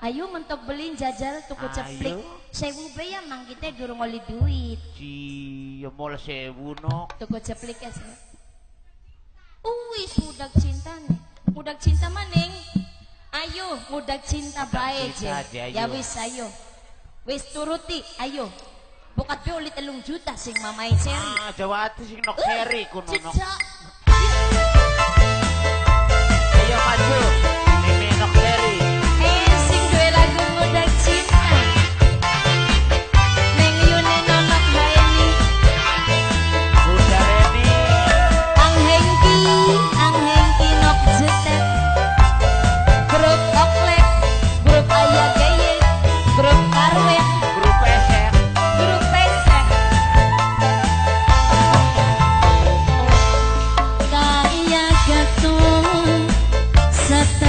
Ayo mentok beli jajal tuku ceplik. 1000 be ya mang kita durung oli duit. Ya mall 1000 no. Tuku ceplik ya. Wis budak cinta nih. Budak cinta maning. Ayo budak cinta bae je. Ya wis ayo. Wis turuti ayo. Bukat be oli 3 juta sing mamai Seri. Jawati sing nok Seri kuno nok. Ayo maju. Ini nok Seri. Sing duwe lagu budak cinta. Neng Yune nonok bae ni. Bunda Reni. Ang Hengki nok jetet. Grup Oklek, grup Ayah Geye, grup Karwet, Grup Esek. grup Pesek. Kaya gatung satu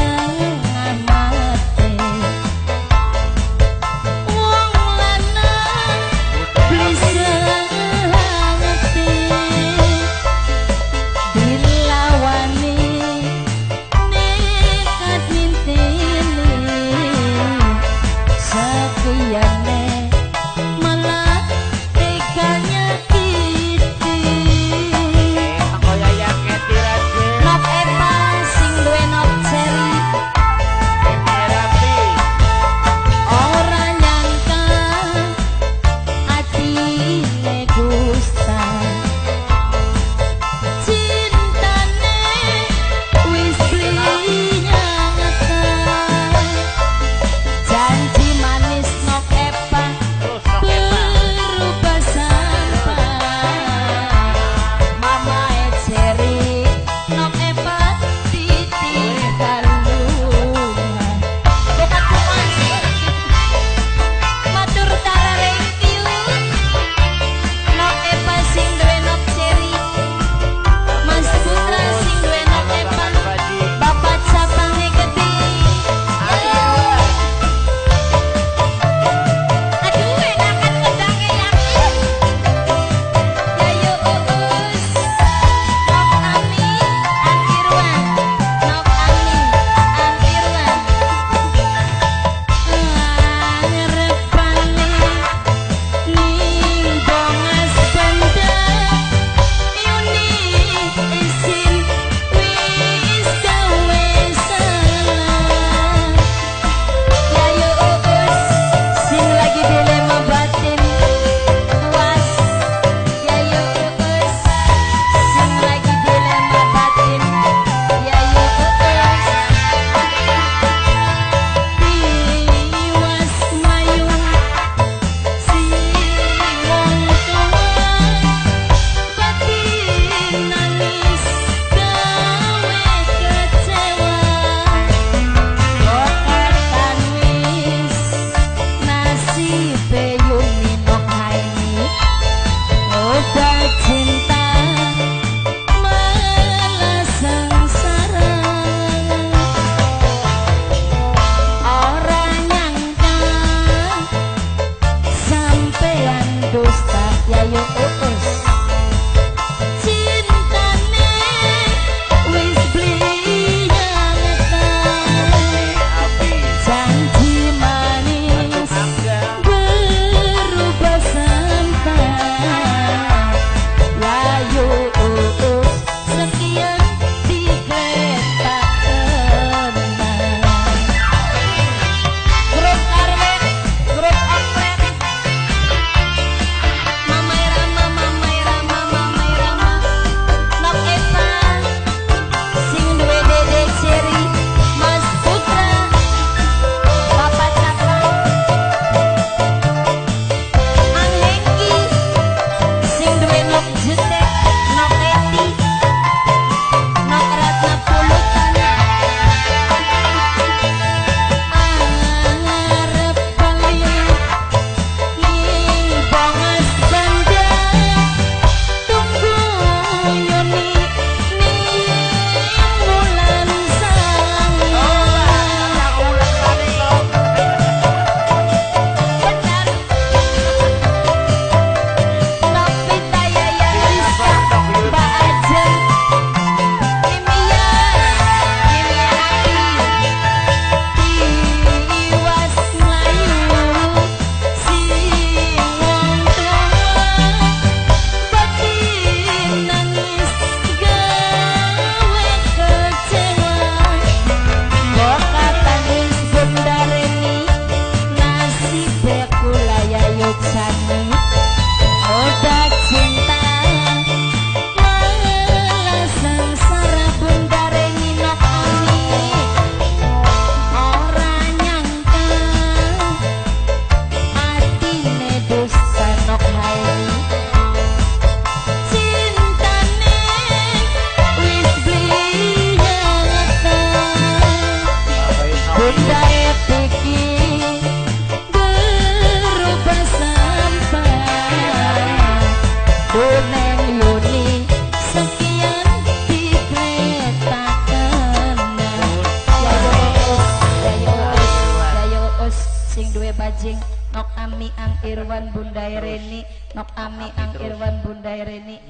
sing duwe bajing nok ami ang Irwan Bunda Reni nok ami ang Irwan Bunda Reni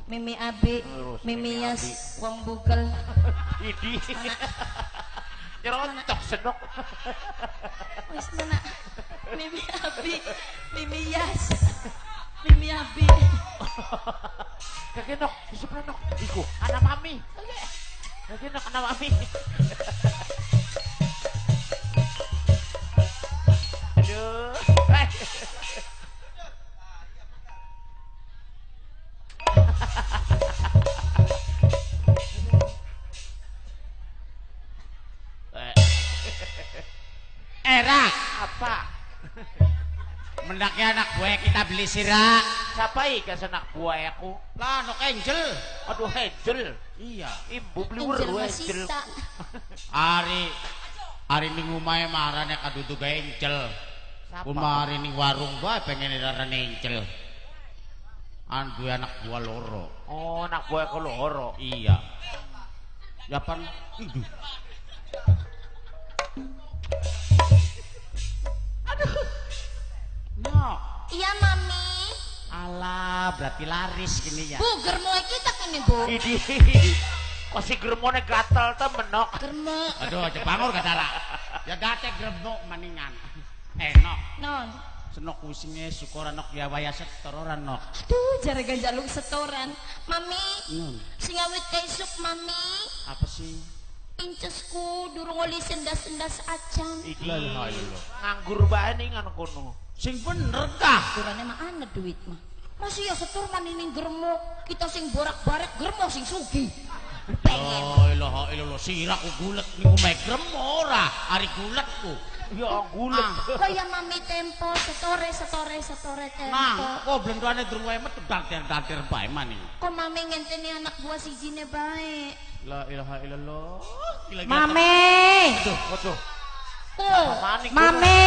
Mimi Abi Mimi Yas wong bugel Idi. Nyerontok senok. wis na Mimi Abi Mimi Yas Mimi Abi Kagenok, isip na nok. Iku, anak mami. Kagenok, anak mami. Aduh. Era, Apa? mendaknya anak gue kita beli sirah. Siapa ikas anak buah aku? Lah, nok Angel. Aduh, Angel. Iya. Ibu beli Angel weru masih Angel. sa Hari minggu mae marane kaduduk Angel. Siapa? Kumari ning warung bae pengen diraran Angel. Duwe anak gua loro. Oh, anak buah aku loro. Iya. Japan idu. No. iya mami Alah, berarti laris gini ya. bu germo kita kini bu Idi. Kok si germone gatel temen nok. germo Aduh, jebangur kadara. Ya gate gremok maningan. Enok. non Senok kusingnya syukuran nok ya waya setororan nok. aduh jaraga jaluk setoran mami Nun, singawit esuk mami apa sih? incesku durung oli sendas-sendas acang Idi. La ilaha illallah. Nganggur bae ning anu kono. Sing bener kah? durane mah ana duit mah masih ya setor manining germo kita sing borak-barak germo sing sugi pengen La ilaha illallah. Sira ku gulet niku mek grem ora, ari guletku. Ya gulet. kaya mami tempo setore tempo Nah, kok blendoane durung wae metu dantir-dantir bae maning. kok mami ngenteni anak buah sijine bae La ilaha illallah. Gila-gila. mami Aduh, aduh. tuh Maning mami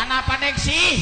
Anak apa nek sih?